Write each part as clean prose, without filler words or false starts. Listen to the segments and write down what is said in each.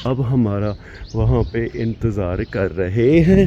اب ہمارا وہاں پہ انتظار کر رہے ہیں۔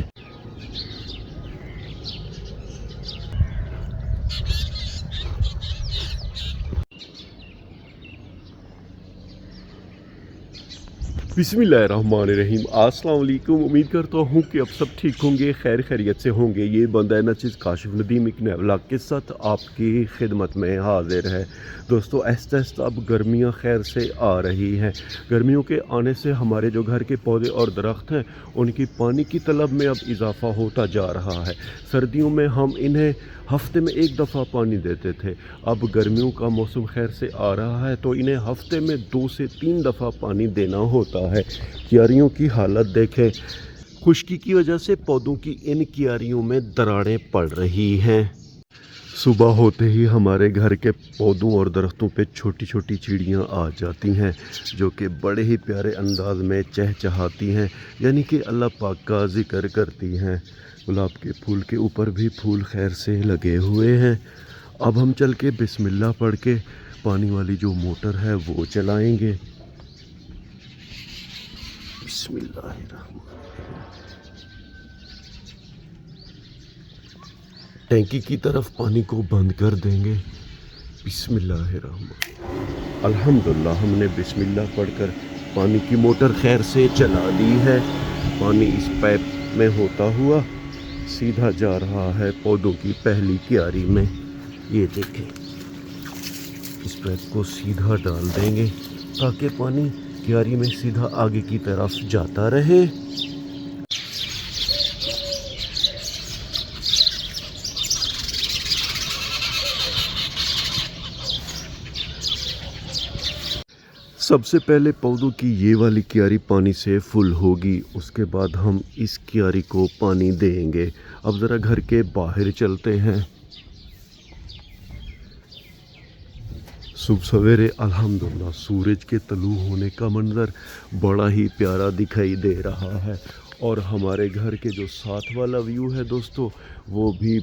بسم اللہ الرحمن الرحیم، السلام علیکم۔ امید کرتا ہوں کہ اب سب ٹھیک ہوں گے، خیر خیریت سے ہوں گے۔ یہ بندہ نچیز کاشف ندیم ایک نئے ولاگ کے ساتھ آپ کی خدمت میں حاضر ہے۔ دوستو آہستہ آہستہ اب گرمیاں خیر سے آ رہی ہیں۔ گرمیوں کے آنے سے ہمارے جو گھر کے پودے اور درخت ہیں ان کی پانی کی طلب میں اب اضافہ ہوتا جا رہا ہے۔ سردیوں میں ہم انہیں ہفتے میں ایک دفعہ پانی دیتے تھے، اب گرمیوں کا موسم خیر سے آ رہا ہے تو انہیں ہفتے میں 2 سے 3 دفعہ پانی دینا ہوتا ہے۔ کیاریوں کی حالت دیکھیں، خشکی کی وجہ سے پودوں کی ان کیاریوں میں دراڑیں پڑ رہی ہیں۔ صبح ہوتے ہی ہمارے گھر کے پودوں اور درختوں پہ چھوٹی چھوٹی چڑیاں آ جاتی ہیں جو کہ بڑے ہی پیارے انداز میں چہچہاتی ہیں، یعنی کہ اللہ پاک کا ذکر کرتی ہیں۔ گلاب کے پھول کے اوپر بھی پھول خیر سے لگے ہوئے ہیں۔ اب ہم چل کے بسم اللہ پڑھ کے پانی والی جو موٹر ہے وہ چلائیں گے۔ بسم اللہ الرحمن الرحیم۔ ٹینکی کی طرف پانی کو بند کر دیں گے۔ بسم اللہ الرحمن۔ الحمدللہ ہم نے بسم اللہ پڑھ کر پانی کی موٹر خیر سے چلا دی ہے۔ پانی اس پائپ میں ہوتا ہوا سیدھا جا رہا ہے پودوں کی پہلی کیاری میں۔ یہ دیکھیں، اس پائپ کو سیدھا ڈال دیں گے تاکہ پانی کیاری میں سیدھا آگے کی طرف جاتا رہے۔ سب سے پہلے پودوں کی یہ والی کیاری پانی سے فل ہوگی، اس کے بعد ہم اس کیاری کو پانی دیں گے۔ اب ذرا گھر کے باہر چلتے ہیں۔ صبح سویرے الحمدللہ سورج کے طلوع ہونے کا منظر بڑا ہی پیارا دکھائی دے رہا ہے، اور ہمارے گھر کے جو ساتھ والا ویو ہے دوستو وہ بھی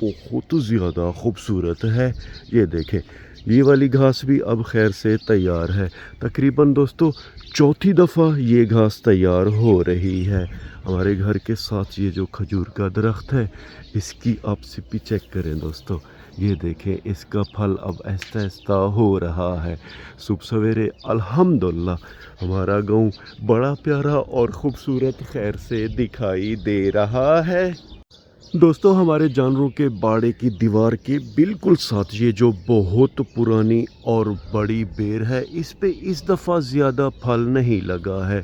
بہت زیادہ خوبصورت ہے۔ یہ دیکھیں، یہ والی گھاس بھی اب خیر سے تیار ہے۔ تقریباً دوستو 4تھی دفعہ یہ گھاس تیار ہو رہی ہے۔ ہمارے گھر کے ساتھ یہ جو کھجور کا درخت ہے اس کی آپ سپی چیک کریں دوستو، یہ دیکھیں اس کا پھل اب آہستہ آہستہ ہو رہا ہے۔ صبح سویرے الحمدللہ ہمارا گاؤں بڑا پیارا اور خوبصورت خیر سے دکھائی دے رہا ہے۔ دوستو ہمارے جانوروں کے باڑے کی دیوار کے بالکل ساتھ یہ جو بہت پرانی اور بڑی بیر ہے، اس پہ اس دفعہ زیادہ پھل نہیں لگا ہے۔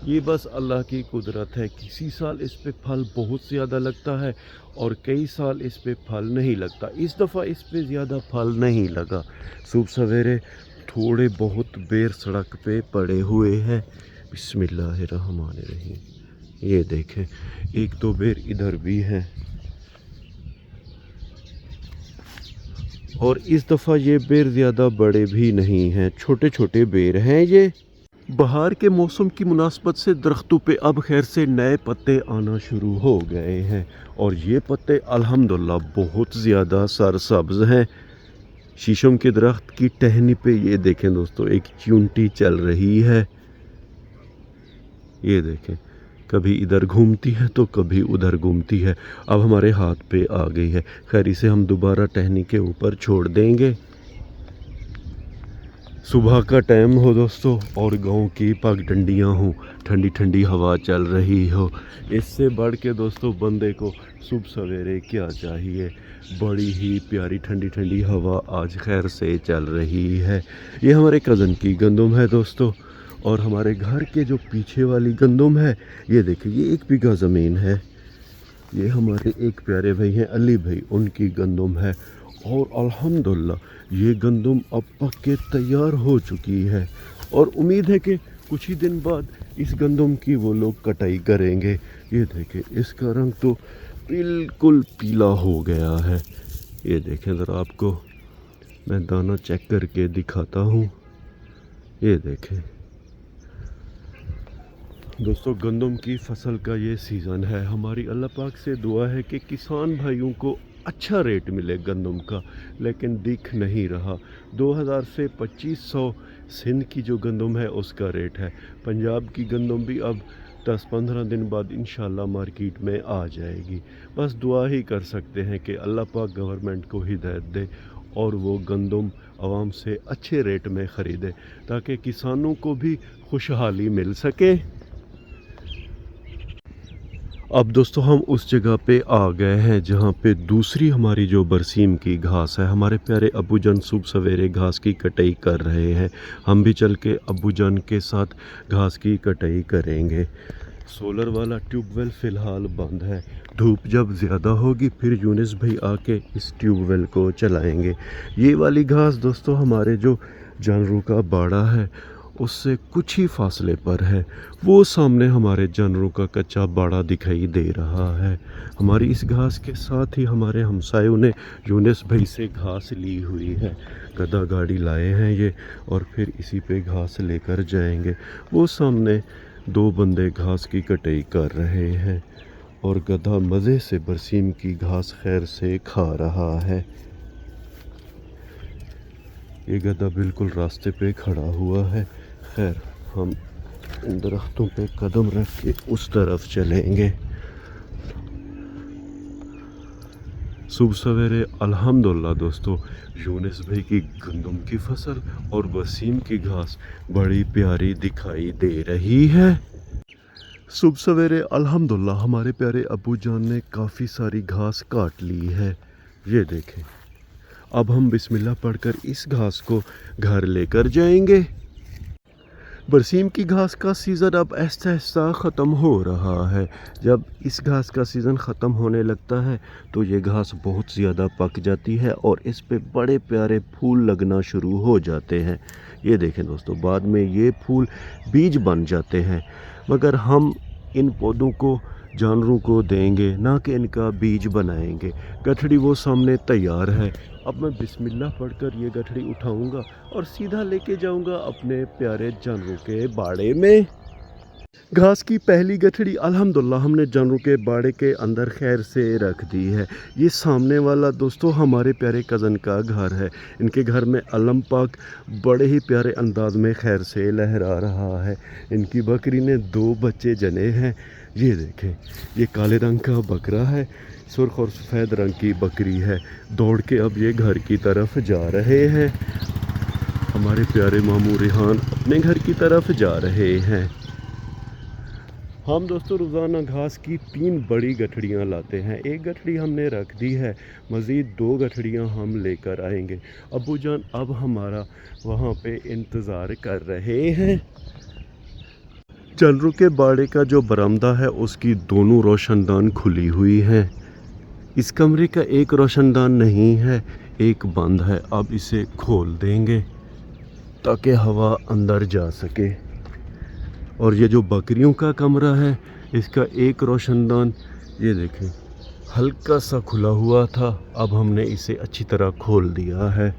یہ بس اللہ کی قدرت ہے، کسی سال اس پہ پھل بہت زیادہ لگتا ہے اور کئی سال اس پہ پھل نہیں لگتا۔ اس دفعہ اس پہ زیادہ پھل نہیں لگا۔ صبح سویرے تھوڑے بہت بیر سڑک پہ پڑے ہوئے ہیں۔ بسم اللہ الرحمن الرحیم۔ یہ دیکھیں، ایک دو بیر ادھر بھی ہیں، اور اس دفعہ یہ بیر زیادہ بڑے بھی نہیں ہیں، چھوٹے چھوٹے بیر ہیں۔ یہ بہار کے موسم کی مناسبت سے درختوں پہ اب خیر سے نئے پتے آنا شروع ہو گئے ہیں، اور یہ پتے الحمدللہ بہت زیادہ سرسبز ہیں۔ شیشم کے درخت کی ٹہنی پہ یہ دیکھیں دوستو ایک چیونٹی چل رہی ہے۔ یہ دیکھیں، کبھی ادھر گھومتی ہے تو کبھی ادھر گھومتی ہے، اب ہمارے ہاتھ پہ آ گئی ہے۔ خیر اسے ہم دوبارہ ٹہنی کے اوپر چھوڑ دیں گے۔ صبح کا ٹائم ہو دوستو اور گاؤں کی پگ ڈنڈیاں ہوں، ٹھنڈی ٹھنڈی ہوا چل رہی ہو، اس سے بڑھ کے دوستو بندے کو صبح سویرے کیا چاہیے؟ بڑی ہی پیاری ٹھنڈی ٹھنڈی ہوا آج خیر سے چل رہی ہے۔ یہ ہمارے کزن کی گندم ہے دوستو، اور ہمارے گھر کے جو پیچھے والی گندم ہے یہ دیکھیں، یہ 1 بیگھہ زمین ہے۔ یہ ہمارے ایک پیارے بھائی ہیں علی بھائی، ان کی گندم ہے، اور الحمدللہ یہ گندم اب پک کے تیار ہو چکی ہے، اور امید ہے کہ کچھ ہی دن بعد اس گندم کی وہ لوگ کٹائی کریں گے۔ یہ دیکھیں، اس کا رنگ تو بالکل پیلا ہو گیا ہے۔ یہ دیکھیں، ذرا آپ کو میں دانہ چیک کر کے دکھاتا ہوں۔ یہ دیکھیں دوستو، گندم کی فصل کا یہ سیزن ہے۔ ہماری اللہ پاک سے دعا ہے کہ کسان بھائیوں کو अच्छा रेट मिले गंदम का, लेकिन दिख नहीं रहा। 2000 से 2500 सिंध की जो गंदम है उसका रेट है। पंजाब की गंदम भी अब 10-15 दिन बाद इंशाल्लाह मार्केट में आ जाएगी। बस दुआ ही कर सकते हैं कि अल्लाह पाक गवर्नमेंट को हिदायत दे और वो गंदम आवाम से अच्छे रेट में ख़रीदे, ताकि किसानों को भी खुशहाली मिल सके। अब दोस्तों हम उस जगह पे आ गए हैं जहाँ पे दूसरी हमारी जो बरसीम की घास है, हमारे प्यारे अब्बू जान सुबह सवेरे घास की कटाई कर रहे हैं। हम भी चल के अब्बू जान के साथ घास की कटाई करेंगे। सोलर वाला ट्यूबवेल फ़िलहाल बंद है। धूप जब ज़्यादा होगी फिर यूनिस भाई आके इस ट्यूबवेल को चलाएंगे। ये वाली घास दोस्तों हमारे जो जानवरों का बाड़ा है उससे कुछ ही फासले पर है। वो सामने हमारे जानवरों का कच्चा बाड़ा दिखाई दे रहा है। हमारी इस घास के साथ ही हमारे हमसायों ने यूनिस भाई से घास ली हुई है। गधा गाड़ी लाए हैं ये, और फिर इसी पे घास लेकर जाएंगे। वो सामने 2 बंदे घास की कटाई कर रहे हैं और गधा मज़े से बरसीम की घास खैर से खा रहा है। ये गधा बिल्कुल रास्ते पे खड़ा हुआ है। खैर हम इन दरख्तों पे कदम रख के उस तरफ चलेंगे। सुबह सवेरे अल्हम्दुलिल्लाह दोस्तों यूनिस भाई की गंदम की फसल और बरसीम की घास बड़ी प्यारी दिखाई दे रही है। सुबह सवेरे अल्हम्दुलिल्लाह हमारे प्यारे अब्बू जान ने काफ़ी सारी घास काट ली है। ये देखें, अब हम बिस्मिल्लाह पढ़कर इस घास को घर लेकर जाएंगे। बरसीम की घास का सीज़न अब आहिस्ता आहिस्ता ख़त्म हो रहा है। जब इस घास का सीज़न ख़त्म होने लगता है तो ये घास बहुत ज़्यादा पक जाती है और इस पे बड़े प्यारे फूल लगना शुरू हो जाते हैं। ये देखें दोस्तों, बाद में ये फूल बीज बन जाते हैं, मगर हम इन पौधों को जानवरों को देंगे, ना कि इनका बीज बनाएंगे। गठड़ी वो सामने तैयार है। अब मैं बिस्मिल्लाह पढ़कर ये गठड़ी उठाऊंगा और सीधा लेके जाऊंगा अपने प्यारे जानवरों के बाड़े में। घास की पहली गठड़ी अल्हम्दुलिल्लाह हमने जानवरों के बाड़े के अंदर खैर से रख दी है। ये सामने वाला दोस्तों हमारे प्यारे कज़न का घर है। इनके घर में अलम पाक बड़े ही प्यारे अंदाज में खैर से लहरा रहा है। इनकी बकरी ने 2 बच्चे जने हैं। ये देखें, ये काले रंग का बकरा है, सुर्ख और सफ़ेद रंग की बकरी है। दौड़ के अब ये घर की तरफ जा रहे हैं। हमारे प्यारे मामू रिहान अपने घर की तरफ जा रहे हैं। हम दोस्तों रोज़ाना घास की 3 बड़ी गठड़ियाँ लाते हैं। एक गठड़ी हमने रख दी है, मज़ीद 2 गठड़ियाँ हम लेकर आएंगे। अब्बू जान अब हमारा वहाँ पे इंतज़ार कर रहे हैं। जानवरों के बाड़े का जो बरामदा है उसकी दोनों रोशनदान खुली हुई हैं। इस कमरे का एक रोशनदान नहीं है, एक बंद है। अब इसे खोल देंगे ताकि हवा अंदर जा सके। और ये जो बकरियों का कमरा है इसका एक रोशनदान ये देखें हल्का सा खुला हुआ था, अब हमने इसे अच्छी तरह खोल दिया है।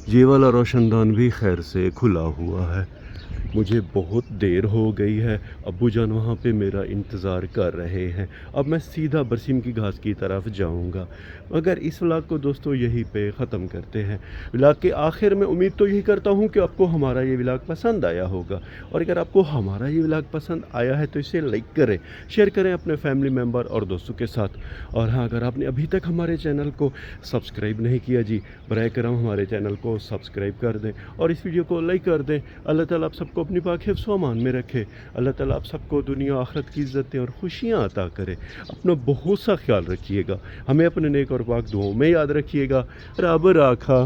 ये वाला रोशनदान भी खैर से खुला हुआ है। मुझे बहुत देर हो गई है, अब्बू जान वहाँ पे मेरा इंतज़ार कर रहे हैं। अब मैं सीधा बरसीम की घास की तरफ जाऊँगा। मगर इस व्लॉग को दोस्तों यहीं पे ख़त्म करते हैं। व्लॉग के आखिर में उम्मीद तो यही करता हूँ कि आपको हमारा ये व्लॉग पसंद आया होगा, और अगर आपको हमारा ये व्लॉग पसंद आया है तो इसे लाइक करें, शेयर करें अपने फैमिली मेम्बर और दोस्तों के साथ। और हाँ, अगर आपने अभी तक हमारे चैनल को सब्सक्राइब नहीं किया जी, बराए करम हमारे चैनल को सब्सक्राइब कर दें और इस वीडियो को लाइक कर दें। अल्लाह ताला आप सबको अपनी पाक हिफ्ज़ व अमान में रखे। अल्लाह ताला आप सबको दुनिया आखिरत की इज़्ज़तें और खुशियाँ अता करे। अपना बहुत सा ख्याल रखिएगा, हमें अपने नेक और पाक दुआओं में याद रखिएगा। रब राखा।